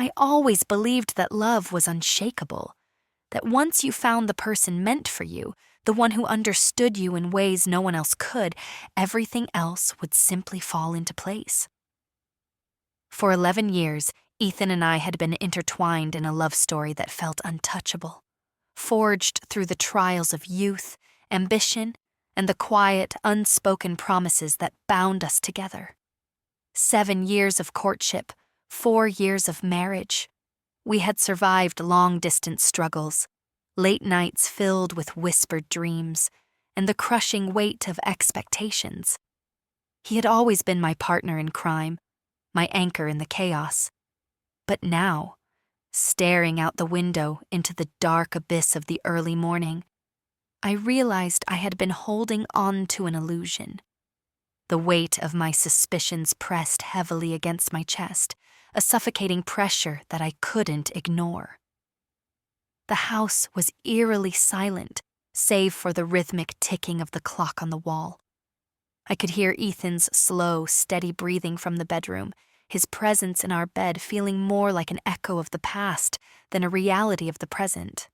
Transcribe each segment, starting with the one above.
I always believed that love was unshakable, that once you found the person meant for you, the one who understood you in ways no one else could, everything else would simply fall into place. For 11 years, Ethan and I had been intertwined in a love story that felt untouchable, forged through the trials of youth, ambition, and the quiet, unspoken promises that bound us together. 7 years of courtship, 4 years of marriage. We had survived long-distance struggles, late nights filled with whispered dreams, and the crushing weight of expectations. He had always been my partner in crime, my anchor in the chaos. But now, staring out the window into the dark abyss of the early morning, I realized I had been holding on to an illusion. The weight of my suspicions pressed heavily against my chest, a suffocating pressure that I couldn't ignore. The house was eerily silent, save for the rhythmic ticking of the clock on the wall. I could hear Ethan's slow, steady breathing from the bedroom, his presence in our bed feeling more like an echo of the past than a reality of the present.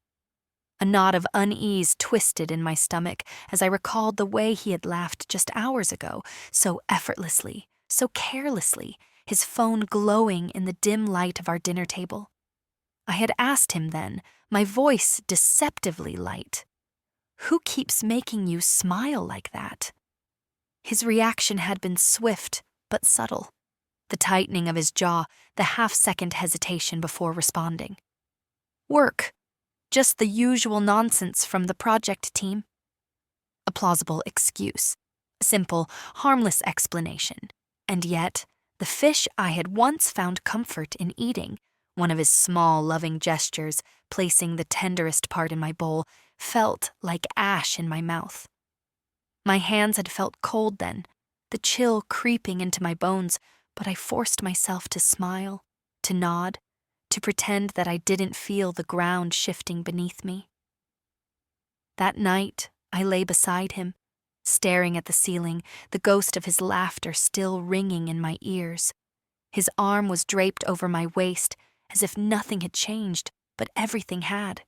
A knot of unease twisted in my stomach as I recalled the way he had laughed just hours ago, so effortlessly, so carelessly, his phone glowing in the dim light of our dinner table. I had asked him then, my voice deceptively light, "Who keeps making you smile like that?" His reaction had been swift but subtle. The tightening of his jaw, the half-second hesitation before responding. "Work. Just the usual nonsense from the project team." A plausible excuse. A simple, harmless explanation. And yet, the fish I had once found comfort in eating, one of his small, loving gestures, placing the tenderest part in my bowl, felt like ash in my mouth. My hands had felt cold then, the chill creeping into my bones, but I forced myself to smile, to nod, to pretend that I didn't feel the ground shifting beneath me. That night, I lay beside him, staring at the ceiling, the ghost of his laughter still ringing in my ears. His arm was draped over my waist, as if nothing had changed, but everything had.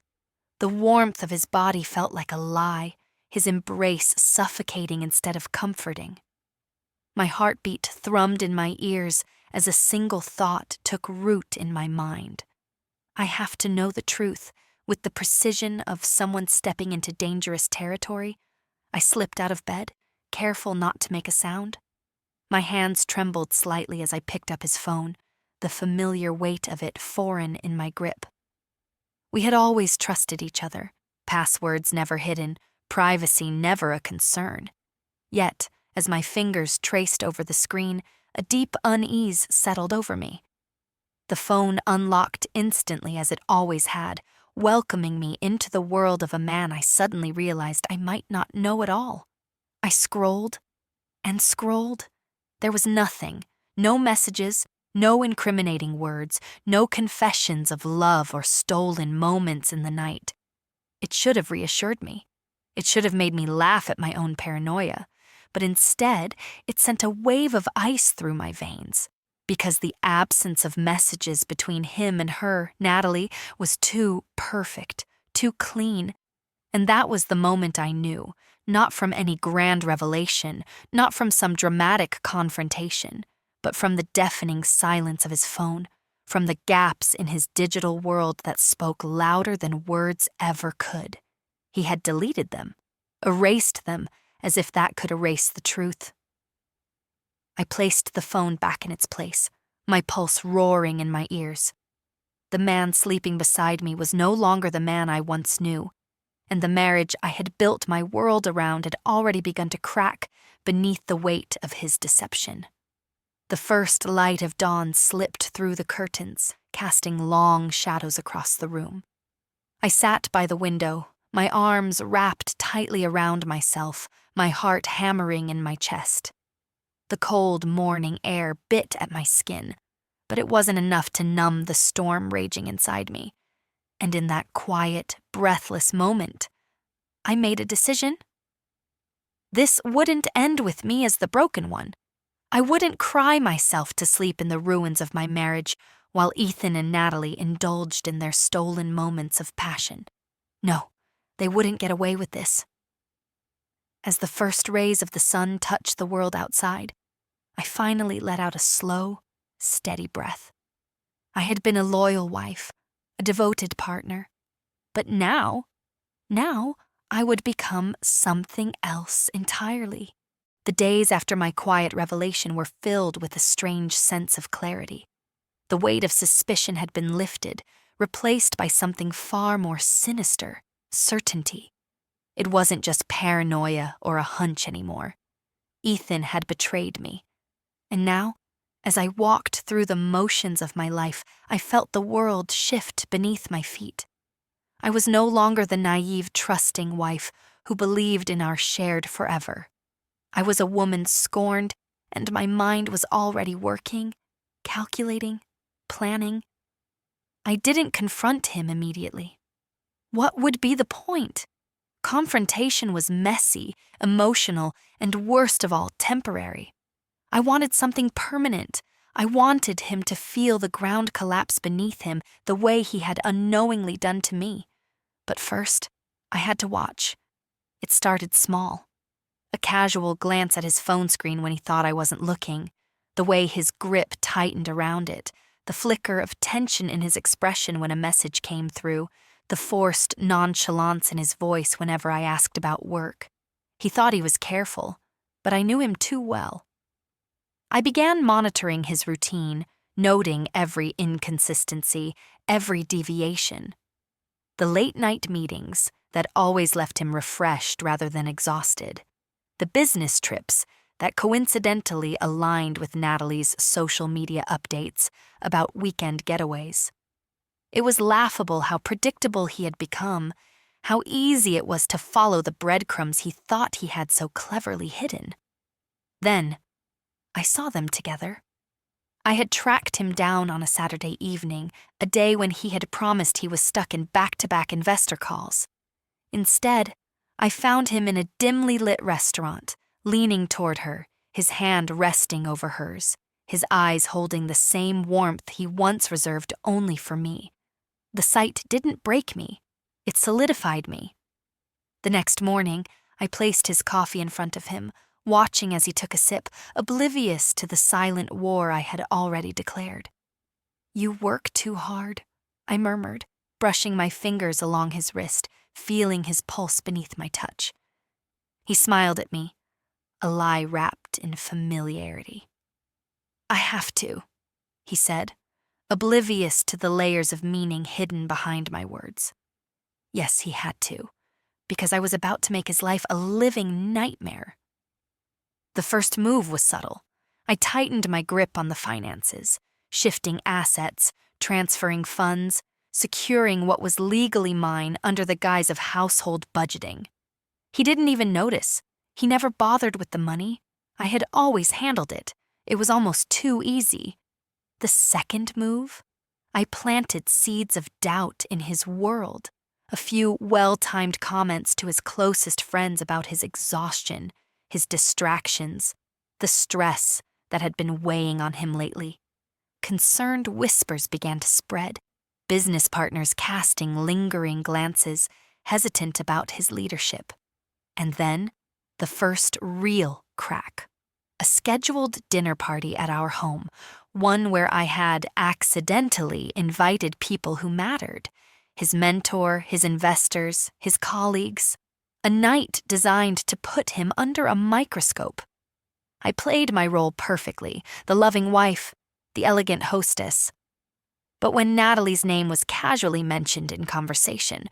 The warmth of his body felt like a lie, his embrace suffocating instead of comforting. My heartbeat thrummed in my ears as a single thought took root in my mind. I have to know the truth. With the precision of someone stepping into dangerous territory, I slipped out of bed, careful not to make a sound. My hands trembled slightly as I picked up his phone, the familiar weight of it foreign in my grip. We had always trusted each other, passwords never hidden, privacy never a concern. Yet, as my fingers traced over the screen, a deep unease settled over me. The phone unlocked instantly as it always had, welcoming me into the world of a man I suddenly realized I might not know at all. I scrolled and scrolled. There was nothing, no messages, no incriminating words, no confessions of love or stolen moments in the night. It should have reassured me. It should have made me laugh at my own paranoia. But instead, it sent a wave of ice through my veins, because the absence of messages between him and her, Natalie, was too perfect, too clean. And that was the moment I knew, not from any grand revelation, not from some dramatic confrontation, but from the deafening silence of his phone, from the gaps in his digital world that spoke louder than words ever could. He had deleted them, erased them, as if that could erase the truth. I placed the phone back in its place, my pulse roaring in my ears. The man sleeping beside me was no longer the man I once knew, and the marriage I had built my world around had already begun to crack beneath the weight of his deception. The first light of dawn slipped through the curtains, casting long shadows across the room. I sat by the window, my arms wrapped tightly around myself, my heart hammering in my chest. The cold morning air bit at my skin, but it wasn't enough to numb the storm raging inside me. And in that quiet, breathless moment, I made a decision. This wouldn't end with me as the broken one. I wouldn't cry myself to sleep in the ruins of my marriage, while Ethan and Natalie indulged in their stolen moments of passion. No, they wouldn't get away with this. As the first rays of the sun touched the world outside, I finally let out a slow, steady breath. I had been a loyal wife, a devoted partner, but now I would become something else entirely. The days after my quiet revelation were filled with a strange sense of clarity. The weight of suspicion had been lifted, replaced by something far more sinister, certainty. It wasn't just paranoia or a hunch anymore. Ethan had betrayed me. And now, as I walked through the motions of my life, I felt the world shift beneath my feet. I was no longer the naive, trusting wife who believed in our shared forever. I was a woman scorned, and my mind was already working, calculating, planning. I didn't confront him immediately. What would be the point? Confrontation was messy, emotional, and worst of all, temporary. I wanted something permanent. I wanted him to feel the ground collapse beneath him the way he had unknowingly done to me. But first, I had to watch. It started small. A casual glance at his phone screen when he thought I wasn't looking, the way his grip tightened around it, the flicker of tension in his expression when a message came through, the forced nonchalance in his voice whenever I asked about work. He thought he was careful, but I knew him too well. I began monitoring his routine, noting every inconsistency, every deviation. The late-night meetings that always left him refreshed rather than exhausted. The business trips that coincidentally aligned with Natalie's social media updates about weekend getaways. It was laughable how predictable he had become, how easy it was to follow the breadcrumbs he thought he had so cleverly hidden. Then, I saw them together. I had tracked him down on a Saturday evening, a day when he had promised he was stuck in back-to-back investor calls. Instead, I found him in a dimly lit restaurant, leaning toward her, his hand resting over hers, his eyes holding the same warmth he once reserved only for me. The sight didn't break me. It solidified me. The next morning, I placed his coffee in front of him, watching as he took a sip, oblivious to the silent war I had already declared. "You work too hard," I murmured, brushing my fingers along his wrist, feeling his pulse beneath my touch. He smiled at me, a lie wrapped in familiarity. "I have to," he said, oblivious to the layers of meaning hidden behind my words. Yes, he had to, because I was about to make his life a living nightmare. The first move was subtle. I tightened my grip on the finances, shifting assets, transferring funds, securing what was legally mine under the guise of household budgeting. He didn't even notice. He never bothered with the money. I had always handled it. It was almost too easy. The second move? I planted seeds of doubt in his world. A few well-timed comments to his closest friends about his exhaustion, his distractions, the stress that had been weighing on him lately. Concerned whispers began to spread, business partners casting lingering glances, hesitant about his leadership. And then, the first real crack. A scheduled dinner party at our home, one where I had accidentally invited people who mattered. His mentor, his investors, his colleagues. A night designed to put him under a microscope. I played my role perfectly, the loving wife, the elegant hostess. But when Natalie's name was casually mentioned in conversation,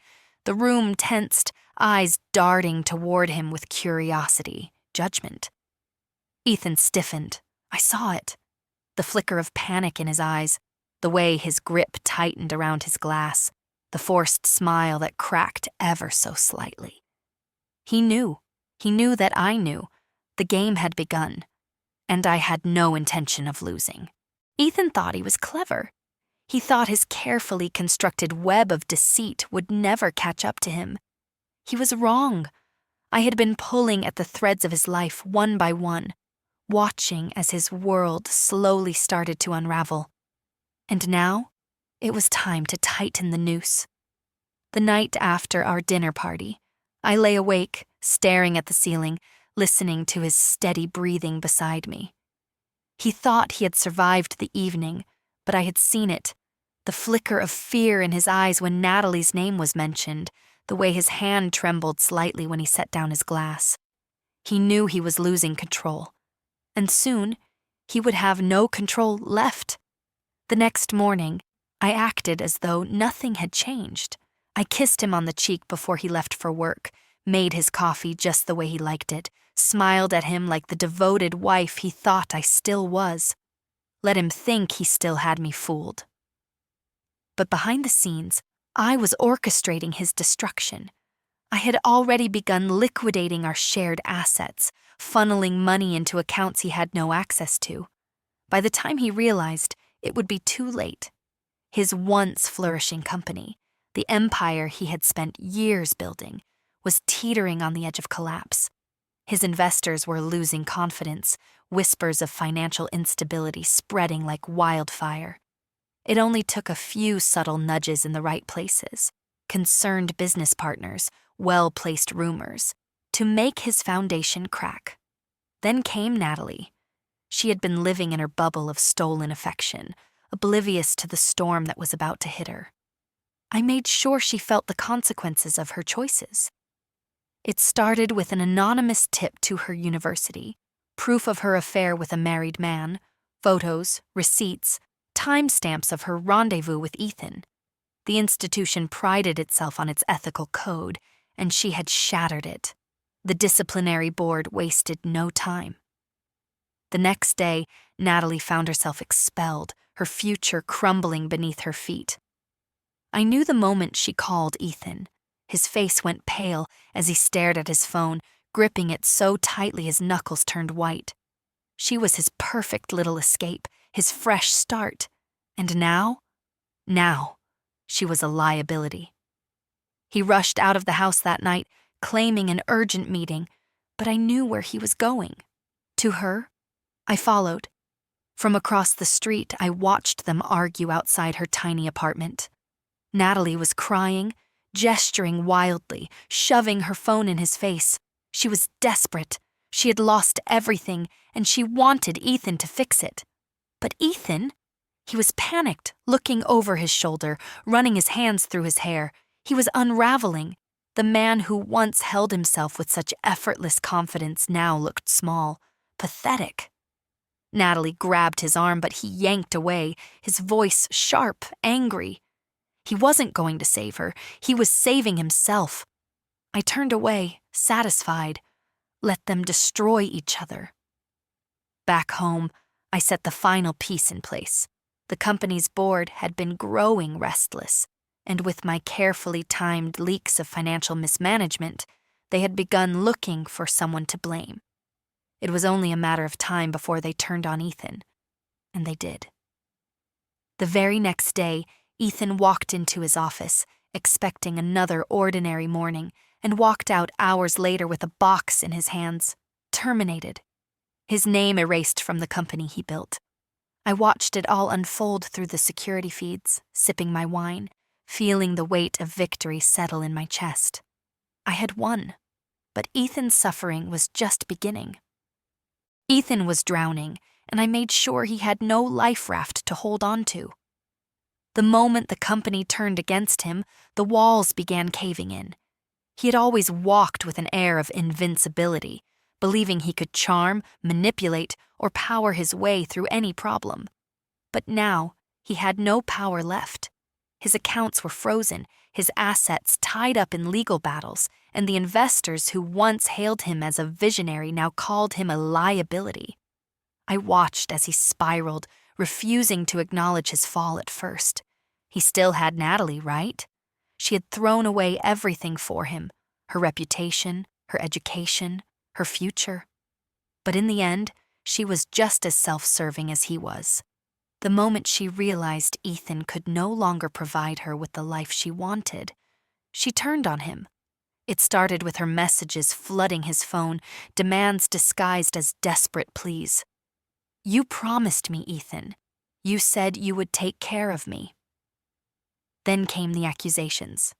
the room tensed, eyes darting toward him with curiosity, judgment. Ethan stiffened. I saw it. The flicker of panic in his eyes, the way his grip tightened around his glass, the forced smile that cracked ever so slightly. He knew that I knew. The game had begun, and I had no intention of losing. Ethan thought he was clever. He thought his carefully constructed web of deceit would never catch up to him. He was wrong. I had been pulling at the threads of his life one by one, watching as his world slowly started to unravel. And now, it was time to tighten the noose. The night after our dinner party, I lay awake, staring at the ceiling, listening to his steady breathing beside me. He thought he had survived the evening, but I had seen it, the flicker of fear in his eyes when Natalie's name was mentioned, the way his hand trembled slightly when he set down his glass. He knew he was losing control, and soon he would have no control left. The next morning, I acted as though nothing had changed. I kissed him on the cheek before he left for work, made his coffee just the way he liked it, smiled at him like the devoted wife he thought I still was. Let him think he still had me fooled. But behind the scenes, I was orchestrating his destruction. I had already begun liquidating our shared assets, funneling money into accounts he had no access to. By the time he realized, it would be too late. His once flourishing company, the empire he had spent years building, was teetering on the edge of collapse. His investors were losing confidence, whispers of financial instability spreading like wildfire. It only took a few subtle nudges in the right places, concerned business partners, well-placed rumors, to make his foundation crack. Then came Natalie. She had been living in her bubble of stolen affection, oblivious to the storm that was about to hit her. I made sure she felt the consequences of her choices. It started with an anonymous tip to her university, proof of her affair with a married man, photos, receipts, timestamps of her rendezvous with Ethan. The institution prided itself on its ethical code, and she had shattered it. The disciplinary board wasted no time. The next day, Natalie found herself expelled, her future crumbling beneath her feet. I knew the moment she called Ethan. His face went pale as he stared at his phone, gripping it so tightly his knuckles turned white. She was his perfect little escape, his fresh start. And now, she was a liability. He rushed out of the house that night, claiming an urgent meeting, but I knew where he was going. To her, I followed. From across the street, I watched them argue outside her tiny apartment. Natalie was crying, gesturing wildly, shoving her phone in his face. She was desperate. She had lost everything, and she wanted Ethan to fix it. But Ethan? He was panicked, looking over his shoulder, running his hands through his hair. He was unraveling. The man who once held himself with such effortless confidence now looked small, pathetic. Natalie grabbed his arm, but he yanked away, his voice sharp, angry. He wasn't going to save her. He was saving himself. I turned away, satisfied. Let them destroy each other. Back home, I set the final piece in place. The company's board had been growing restless, and with my carefully timed leaks of financial mismanagement, they had begun looking for someone to blame. It was only a matter of time before they turned on Ethan, and they did. The very next day, Ethan walked into his office, expecting another ordinary morning, and walked out hours later with a box in his hands, terminated. His name erased from the company he built. I watched it all unfold through the security feeds, sipping my wine, feeling the weight of victory settle in my chest. I had won, but Ethan's suffering was just beginning. Ethan was drowning, and I made sure he had no life raft to hold on to. The moment the company turned against him, the walls began caving in. He had always walked with an air of invincibility, believing he could charm, manipulate, or power his way through any problem. But now, he had no power left. His accounts were frozen, his assets tied up in legal battles, and the investors who once hailed him as a visionary now called him a liability. I watched as he spiraled, refusing to acknowledge his fall at first. He still had Natalie, right? She had thrown away everything for him, her reputation, her education, her future. But in the end, she was just as self-serving as he was. The moment she realized Ethan could no longer provide her with the life she wanted, she turned on him. It started with her messages flooding his phone, demands disguised as desperate pleas. "You promised me, Ethan. You said you would take care of me. Then came the accusations.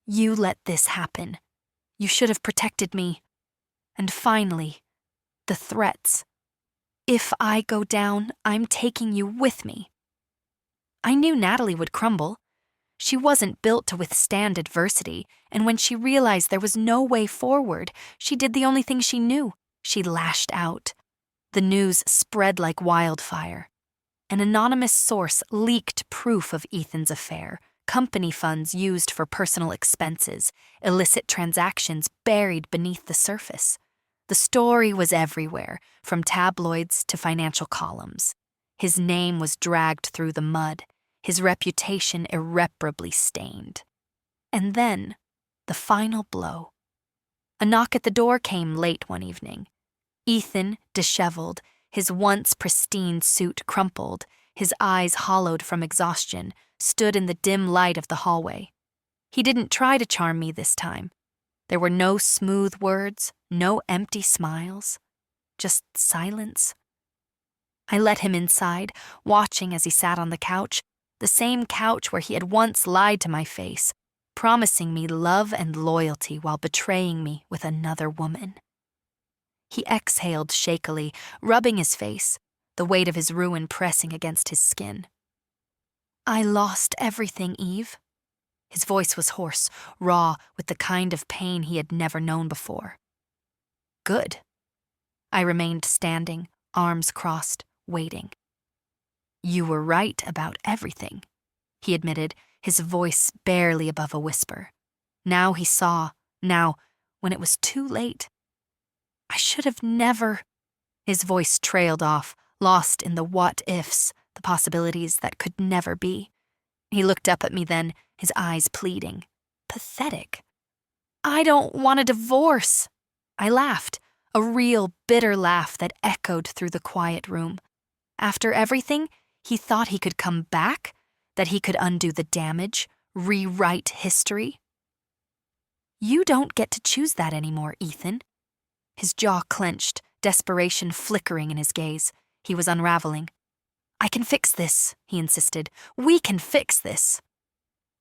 You let this happen. You should have protected me. And finally, the threats. If I go down, I'm taking you with me. I knew Natalie would crumble. She wasn't built to withstand adversity, and when she realized there was no way forward, she did the only thing she knew. She lashed out. The news spread like wildfire. An anonymous source leaked proof of Ethan's affair, company funds used for personal expenses, illicit transactions buried beneath the surface. The story was everywhere, from tabloids to financial columns. His name was dragged through the mud, his reputation irreparably stained. And then, the final blow. A knock at the door came late one evening. Ethan, disheveled, his once pristine suit crumpled, his eyes hollowed from exhaustion, stood in the dim light of the hallway. He didn't try to charm me this time. There were no smooth words, no empty smiles, just silence. I let him inside, watching as he sat on the couch, the same couch where he had once lied to my face, promising me love and loyalty while betraying me with another woman. He exhaled shakily, rubbing his face, the weight of his ruin pressing against his skin. I lost everything, Eve. His voice was hoarse, raw, with the kind of pain he had never known before. Good. I remained standing, arms crossed, waiting. You were right about everything, he admitted, his voice barely above a whisper. Now he saw, now, when it was too late. I should have never. His voice trailed off, lost in the what-ifs, the possibilities that could never be. He looked up at me then, his eyes pleading. Pathetic. I don't want a divorce. I laughed, a real bitter laugh that echoed through the quiet room. After everything, he thought he could come back, that he could undo the damage, rewrite history. You don't get to choose that anymore, Ethan. His jaw clenched, desperation flickering in his gaze. He was unraveling. I can fix this, he insisted. We can fix this.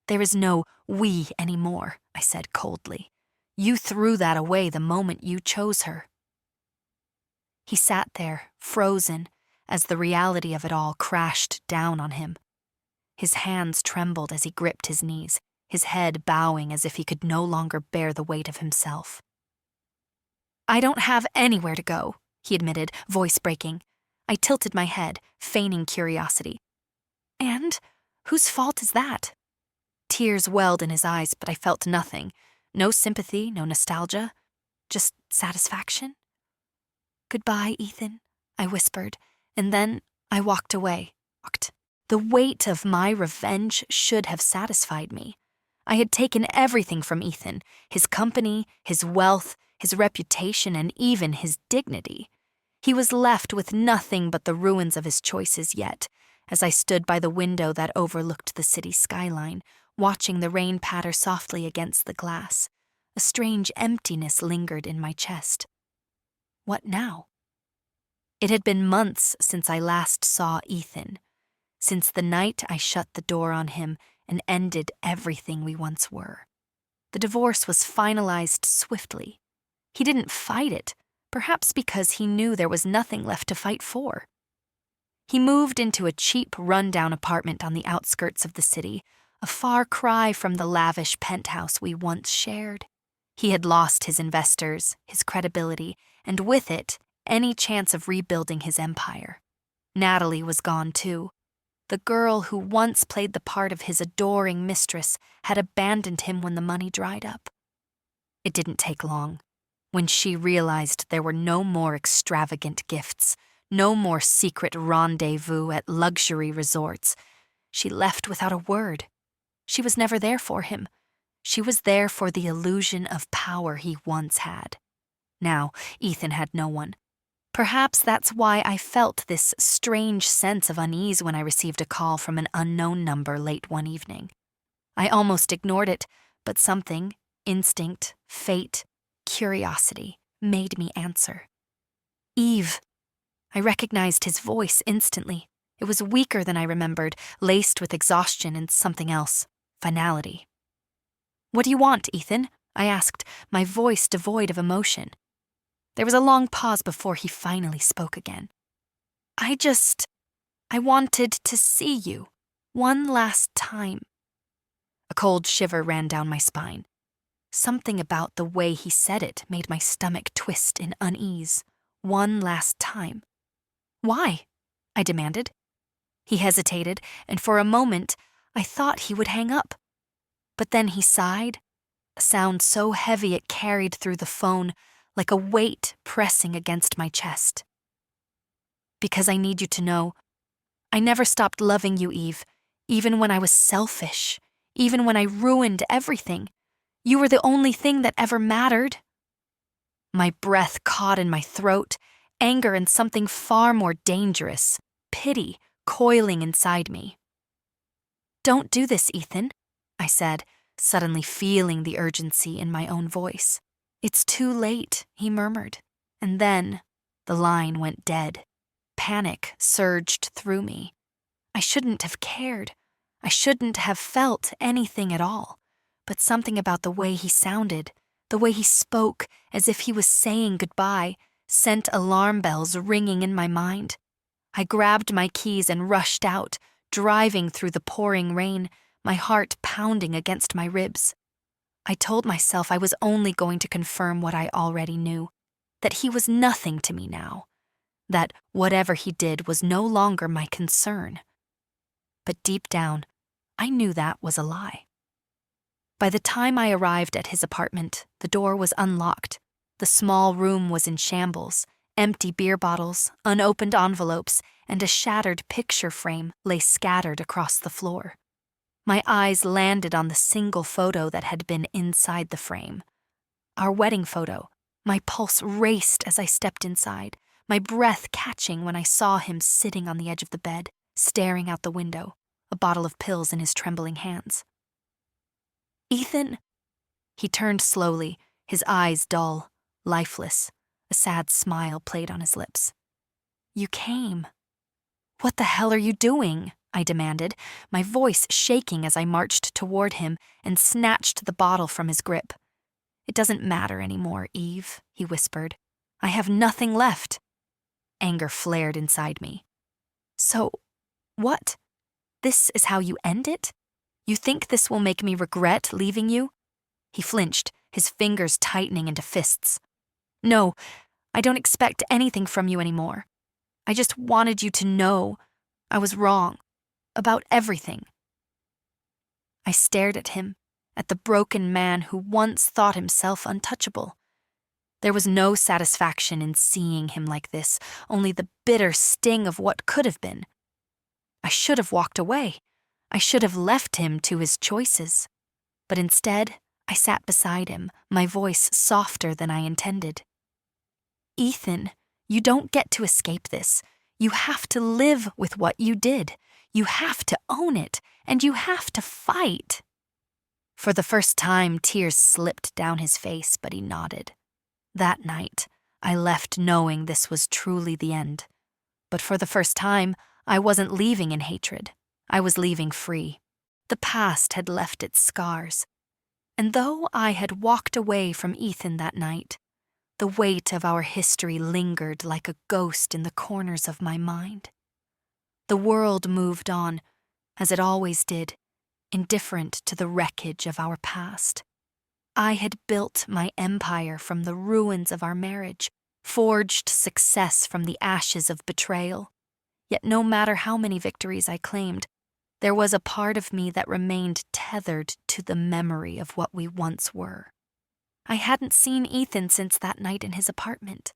There is no we anymore, I said coldly. You threw that away the moment you chose her. He sat there, frozen, as the reality of it all crashed down on him. His hands trembled as he gripped his knees, his head bowing as if he could no longer bear the weight of himself. I don't have anywhere to go, he admitted, voice breaking. I tilted my head, feigning curiosity. And whose fault is that? Tears welled in his eyes, but I felt nothing. No sympathy, no nostalgia, just satisfaction. Goodbye, Ethan, I whispered, and then I walked away. The weight of my revenge should have satisfied me. I had taken everything from Ethan, his company, his wealth, his reputation, and even his dignity. He was left with nothing but the ruins of his choices yet, as I stood by the window that overlooked the city skyline, watching the rain patter softly against the glass. A strange emptiness lingered in my chest. What now? It had been months since I last saw Ethan, since the night I shut the door on him and ended everything we once were. The divorce was finalized swiftly. He didn't fight it, perhaps because he knew there was nothing left to fight for. He moved into a cheap, run-down apartment on the outskirts of the city, a far cry from the lavish penthouse we once shared. He had lost his investors, his credibility, and with it, any chance of rebuilding his empire. Natalie was gone too. The girl who once played the part of his adoring mistress had abandoned him when the money dried up. It didn't take long. When she realized there were no more extravagant gifts, no more secret rendezvous at luxury resorts, she left without a word. She was never there for him. She was there for the illusion of power he once had. Now, Ethan had no one. Perhaps that's why I felt this strange sense of unease when I received a call from an unknown number late one evening. I almost ignored it, but something, instinct, fate, curiosity, made me answer. Eve. I recognized his voice instantly. It was weaker than I remembered, laced with exhaustion and something else, finality. "What do you want, Ethan?" I asked, my voice devoid of emotion. There was a long pause before he finally spoke again. I wanted to see you. One last time." A cold shiver ran down my spine. Something about the way he said it made my stomach twist in unease. One last time. "Why?" I demanded. He hesitated, and for a moment, I thought he would hang up. But then he sighed, a sound so heavy it carried through the phone, like a weight pressing against my chest. "Because I need you to know, I never stopped loving you, Eve, even when I was selfish, even when I ruined everything. You were the only thing that ever mattered." My breath caught in my throat, anger and something far more dangerous, pity, coiling inside me. "Don't do this, Ethan," I said, suddenly feeling the urgency in my own voice. "It's too late," he murmured, and then the line went dead. Panic surged through me. I shouldn't have cared. I shouldn't have felt anything at all. But something about the way he sounded, the way he spoke as if he was saying goodbye, sent alarm bells ringing in my mind. I grabbed my keys and rushed out, driving through the pouring rain, my heart pounding against my ribs. I told myself I was only going to confirm what I already knew, that he was nothing to me now, that whatever he did was no longer my concern. But deep down, I knew that was a lie. By the time I arrived at his apartment, the door was unlocked. The small room was in shambles. Empty beer bottles, unopened envelopes, and a shattered picture frame lay scattered across the floor. My eyes landed on the single photo that had been inside the frame. Our wedding photo. My pulse raced as I stepped inside, my breath catching when I saw him sitting on the edge of the bed, staring out the window, a bottle of pills in his trembling hands. "Ethan." He turned slowly, his eyes dull, lifeless. A sad smile played on his lips. "You came." "What the hell are you doing?" I demanded, my voice shaking as I marched toward him and snatched the bottle from his grip. "It doesn't matter anymore, Eve," he whispered. "I have nothing left." Anger flared inside me. "So, what? This is how you end it? You think this will make me regret leaving you?" He flinched, his fingers tightening into fists. "No, I don't expect anything from you anymore. I just wanted you to know I was wrong about everything." I stared at him, at the broken man who once thought himself untouchable. There was no satisfaction in seeing him like this, only the bitter sting of what could have been. I should have walked away. I should have left him to his choices. But instead, I sat beside him, my voice softer than I intended. "Ethan, you don't get to escape this. You have to live with what you did. You have to own it, and you have to fight." For the first time, tears slipped down his face, but he nodded. That night, I left knowing this was truly the end. But for the first time, I wasn't leaving in hatred. I was leaving free. The past had left its scars. And though I had walked away from Ethan that night, the weight of our history lingered like a ghost in the corners of my mind. The world moved on, as it always did, indifferent to the wreckage of our past. I had built my empire from the ruins of our marriage, forged success from the ashes of betrayal. Yet no matter how many victories I claimed, there was a part of me that remained tethered to the memory of what we once were. I hadn't seen Ethan since that night in his apartment.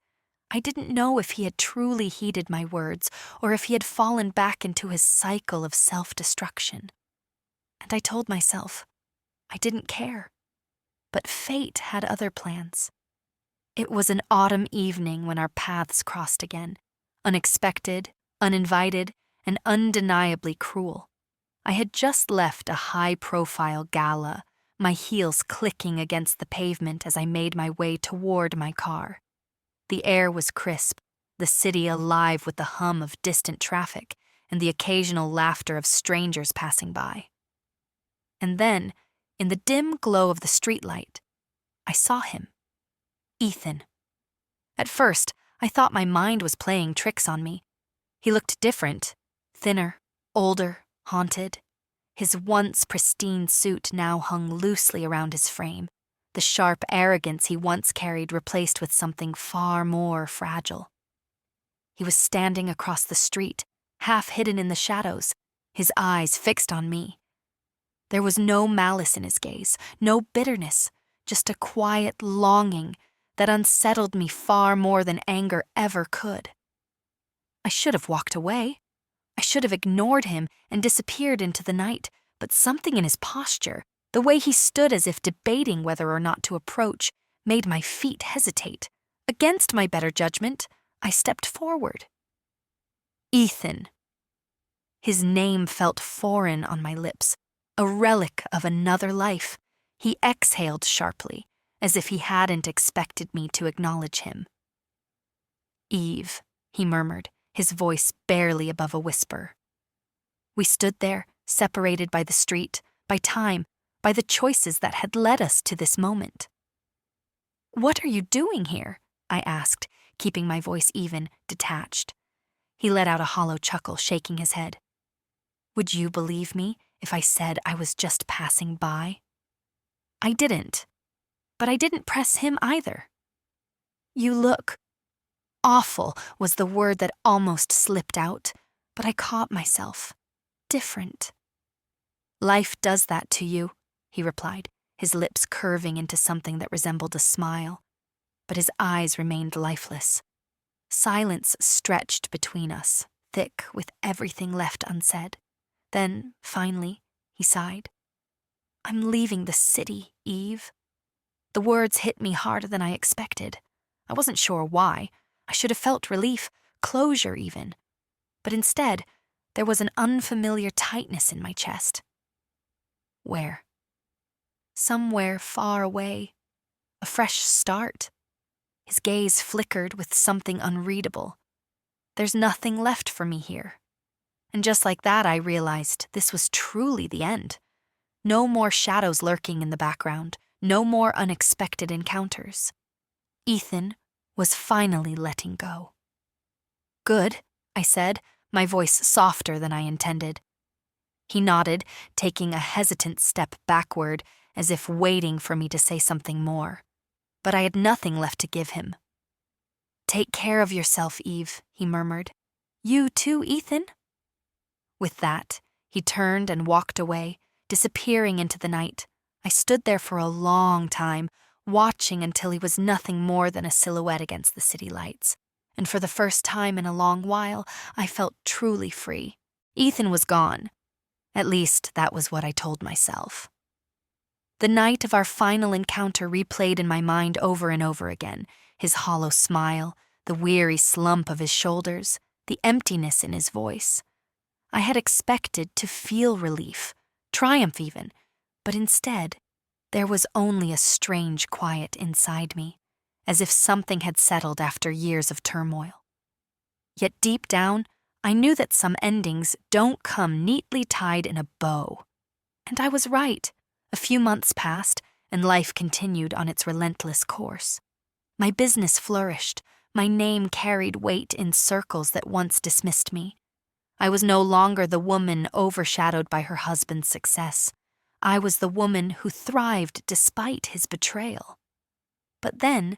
I didn't know if he had truly heeded my words or if he had fallen back into his cycle of self-destruction. And I told myself, I didn't care. But fate had other plans. It was an autumn evening when our paths crossed again, unexpected, uninvited, and undeniably cruel. I had just left a high-profile gala, my heels clicking against the pavement as I made my way toward my car. The air was crisp, the city alive with the hum of distant traffic, and the occasional laughter of strangers passing by. And then, in the dim glow of the streetlight, I saw him. Ethan. At first, I thought my mind was playing tricks on me. He looked different, thinner, older, haunted. His once pristine suit now hung loosely around his frame, the sharp arrogance he once carried replaced with something far more fragile. He was standing across the street, half hidden in the shadows, his eyes fixed on me. There was no malice in his gaze, no bitterness, just a quiet longing that unsettled me far more than anger ever could. I should have walked away. I should have ignored him and disappeared into the night, but something in his posture, the way he stood as if debating whether or not to approach, made my feet hesitate. Against my better judgment, I stepped forward. Ethan. His name felt foreign on my lips, a relic of another life. He exhaled sharply, as if he hadn't expected me to acknowledge him. Eve, he murmured, his voice barely above a whisper. We stood there, separated by the street, by time, by the choices that had led us to this moment. What are you doing here? I asked, keeping my voice even, detached. He let out a hollow chuckle, shaking his head. Would you believe me if I said I was just passing by? I didn't, but I didn't press him either. You look awful was the word that almost slipped out, but I caught myself. Different. Life does that to you, he replied, his lips curving into something that resembled a smile, but his eyes remained lifeless. Silence stretched between us, thick with everything left unsaid. Then, finally, he sighed. I'm leaving the city, Eve. The words hit me harder than I expected. I wasn't sure why. I should have felt relief, closure even. But instead, there was an unfamiliar tightness in my chest. Where? Somewhere far away. A fresh start. His gaze flickered with something unreadable. There's nothing left for me here. And just like that, I realized this was truly the end. No more shadows lurking in the background, no more unexpected encounters. Ethan was finally letting go. Good, I said, my voice softer than I intended. He nodded, taking a hesitant step backward, as if waiting for me to say something more. But I had nothing left to give him. Take care of yourself, Eve, he murmured. You too, Ethan? With that, he turned and walked away, disappearing into the night. I stood there for a long time, watching until he was nothing more than a silhouette against the city lights. And for the first time in a long while, I felt truly free. Ethan was gone. At least, that was what I told myself. The night of our final encounter replayed in my mind over and over again, his hollow smile, the weary slump of his shoulders, the emptiness in his voice. I had expected to feel relief, triumph even, but instead, there was only a strange quiet inside me, as if something had settled after years of turmoil. Yet deep down, I knew that some endings don't come neatly tied in a bow. And I was right. A few months passed, and life continued on its relentless course. My business flourished. My name carried weight in circles that once dismissed me. I was no longer the woman overshadowed by her husband's success. I was the woman who thrived despite his betrayal. But then,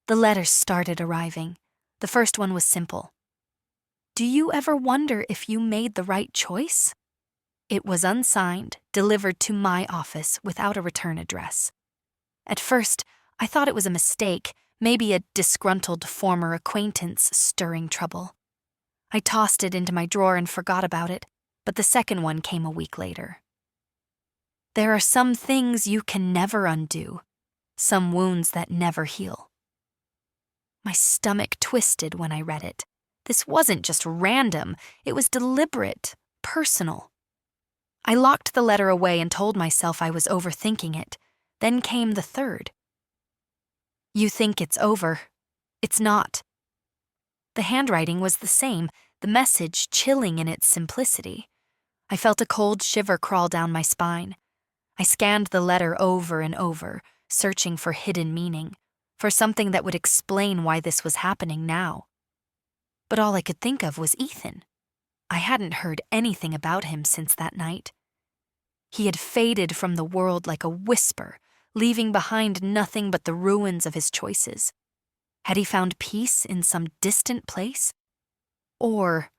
the letters started arriving. The first one was simple. Do you ever wonder if you made the right choice? It was unsigned, delivered to my office without a return address. At first, I thought it was a mistake, maybe a disgruntled former acquaintance stirring trouble. I tossed it into my drawer and forgot about it, but the second one came a week later. There are some things you can never undo, some wounds that never heal. My stomach twisted when I read it. This wasn't just random, it was deliberate, personal. I locked the letter away and told myself I was overthinking it. Then came the third. You think it's over. It's not. The handwriting was the same, the message chilling in its simplicity. I felt a cold shiver crawl down my spine. I scanned the letter over and over, searching for hidden meaning, for something that would explain why this was happening now. But all I could think of was Ethan. I hadn't heard anything about him since that night. He had faded from the world like a whisper, leaving behind nothing but the ruins of his choices. Had he found peace in some distant place? Or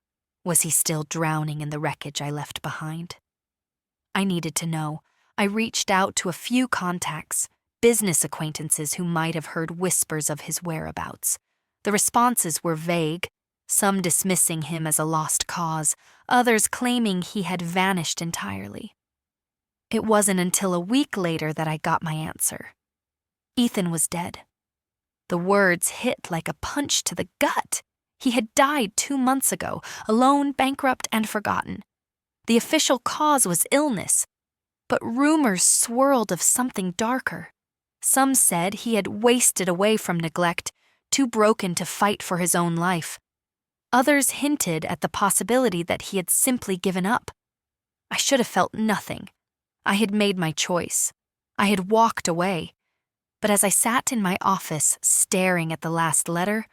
was he still drowning in the wreckage I left behind? I needed to know. I reached out to a few contacts, business acquaintances who might have heard whispers of his whereabouts. The responses were vague, some dismissing him as a lost cause, others claiming he had vanished entirely. It wasn't until a week later that I got my answer. Ethan was dead. The words hit like a punch to the gut. He had died 2 months ago, alone, bankrupt, and forgotten. The official cause was illness, but rumors swirled of something darker. Some said he had wasted away from neglect, too broken to fight for his own life. Others hinted at the possibility that he had simply given up. I should have felt nothing. I had made my choice. I had walked away. But as I sat in my office staring at the last letter,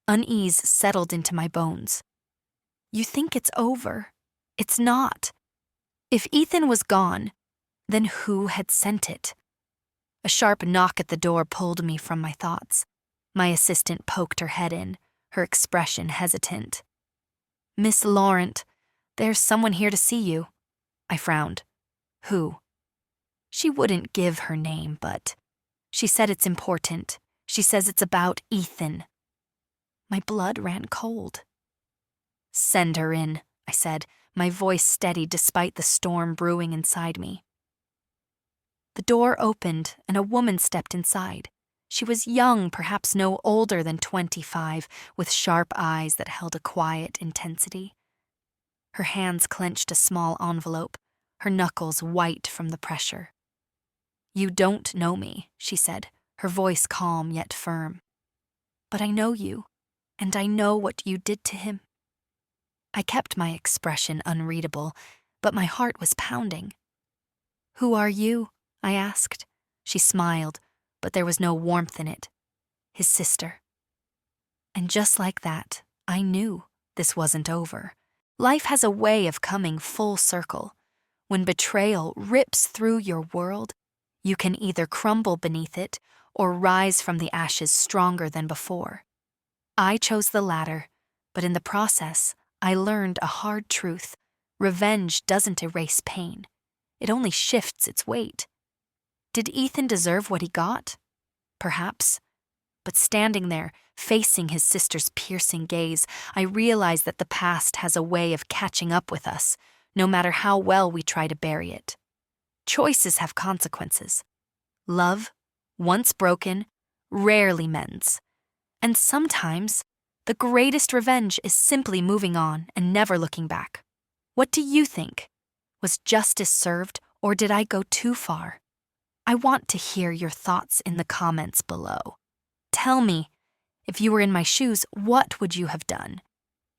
unease settled into my bones. You think it's over. It's not. If Ethan was gone, then who had sent it? A sharp knock at the door pulled me from my thoughts. My assistant poked her head in, her expression hesitant. "Miss Laurent, there's someone here to see you." I frowned. "Who?" She wouldn't give her name, but she said it's important. She says it's about Ethan. My blood ran cold. "Send her in," I said, my voice steady despite the storm brewing inside me. The door opened and a woman stepped inside. She was young, perhaps no older than 25, with sharp eyes that held a quiet intensity. Her hands clenched a small envelope, her knuckles white from the pressure. "You don't know me," she said, her voice calm yet firm. "But I know you, and I know what you did to him." I kept my expression unreadable, but my heart was pounding. "Who are you?" I asked. She smiled, but there was no warmth in it. "His sister." And just like that, I knew this wasn't over. Life has a way of coming full circle. When betrayal rips through your world, you can either crumble beneath it or rise from the ashes stronger than before. I chose the latter, but in the process, I learned a hard truth. Revenge doesn't erase pain. It only shifts its weight. Did Ethan deserve what he got? Perhaps. But standing there, facing his sister's piercing gaze, I realized that the past has a way of catching up with us, no matter how well we try to bury it. Choices have consequences. Love, once broken, rarely mends. And sometimes, the greatest revenge is simply moving on and never looking back. What do you think? Was justice served, or did I go too far? I want to hear your thoughts in the comments below. Tell me, if you were in my shoes, what would you have done?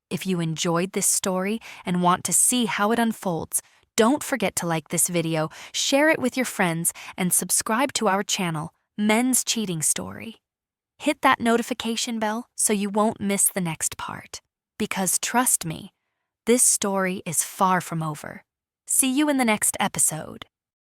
If you enjoyed this story and want to see how it unfolds, don't forget to like this video, share it with your friends, and subscribe to our channel, Men's Cheating Story. Hit that notification bell so you won't miss the next part. Because trust me, this story is far from over. See you in the next episode.